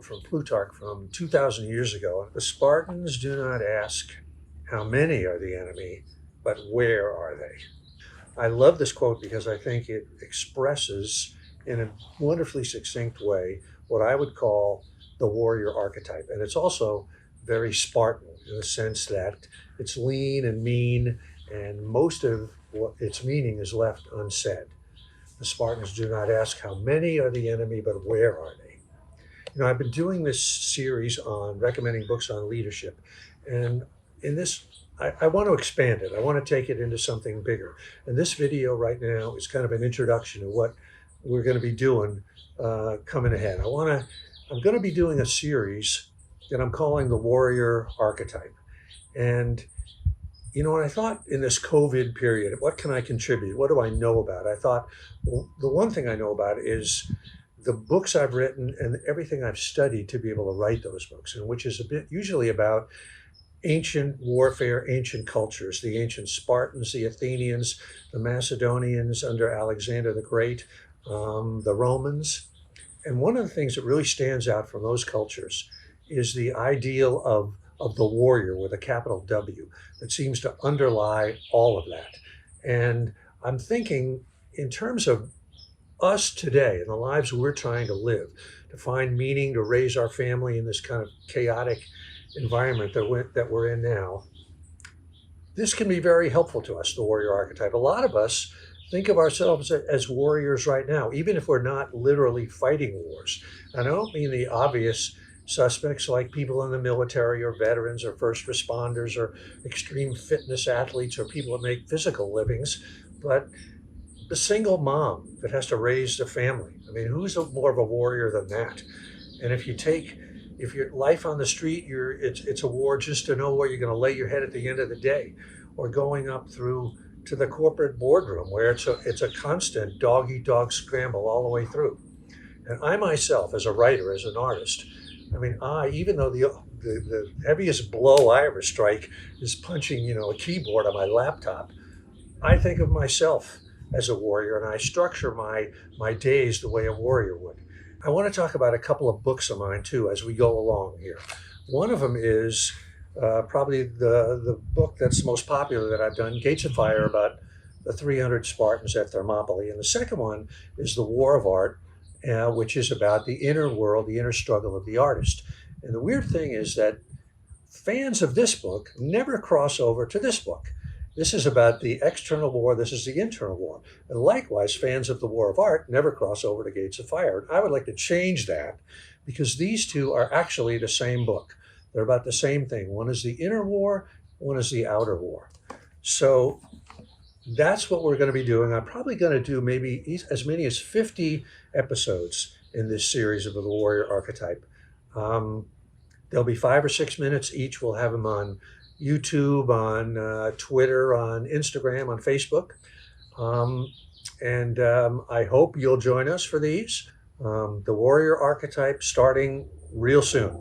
quote from Plutarch from 2,000 years ago. The Spartans do not ask how many are the enemy, but where are they? I love this quote because I think it expresses in a wonderfully succinct way what I would call the warrior archetype. And it's also very Spartan in the sense that it's lean and mean, and most of what its meaning is left unsaid. The Spartans do not ask how many are the enemy, but where are they? I've been doing this series on recommending books on leadership. And in this, I want to expand it. I want to take it into something bigger. And this video right now is kind of an introduction to what we're going to be doing coming ahead. I'm going to be doing a series that I'm calling the Warrior Archetype. And I thought in this COVID period, what can I contribute? What do I know about? I thought, well, the one thing I know about is the books I've written and everything I've studied to be able to write those books, and which is a bit usually about ancient warfare, ancient cultures, the ancient Spartans, the Athenians, the Macedonians under Alexander the Great, the Romans. And one of the things that really stands out from those cultures is the ideal of the warrior with a capital W that seems to underlie all of that. And I'm thinking in terms of us today and the lives we're trying to live, to find meaning, to raise our family in this kind of chaotic environment that we're in now, this can be very helpful to us, the warrior archetype. A lot of us think of ourselves as warriors right now, even if we're not literally fighting wars. And I don't mean the obvious suspects like people in the military or veterans or first responders or extreme fitness athletes or people that make physical livings, but the single mom that has to raise the family. I mean, who's more of a warrior than that? And if your life on the street, it's a war just to know where you're going to lay your head at the end of the day, or going up through to the corporate boardroom where it's a constant dog-eat-dog scramble all the way through. And I myself, as a writer, as an artist, I mean, even though the heaviest blow I ever strike is punching, a keyboard on my laptop, I think of myself as a warrior, and I structure my days the way a warrior would. I want to talk about a couple of books of mine too as we go along here. One of them is probably the book that's most popular that I've done, Gates of Fire, about the 300 Spartans at Thermopylae. And the second one is The War of Art, which is about the inner world, the inner struggle of the artist. And the weird thing is that fans of this book never cross over to this book. This is about the external war. This is the internal war. And likewise, fans of The War of Art never cross over to Gates of Fire. I would like to change that because these two are actually the same book. They're about the same thing. One is the inner war, one is the outer war. So that's what we're going to be doing. I'm probably going to do maybe as many as 50 episodes in this series of the Warrior Archetype. There'll be 5 or 6 minutes each. We'll have them on YouTube, on Twitter, on Instagram, on Facebook. I hope you'll join us for these. The Warrior Archetype starting real soon.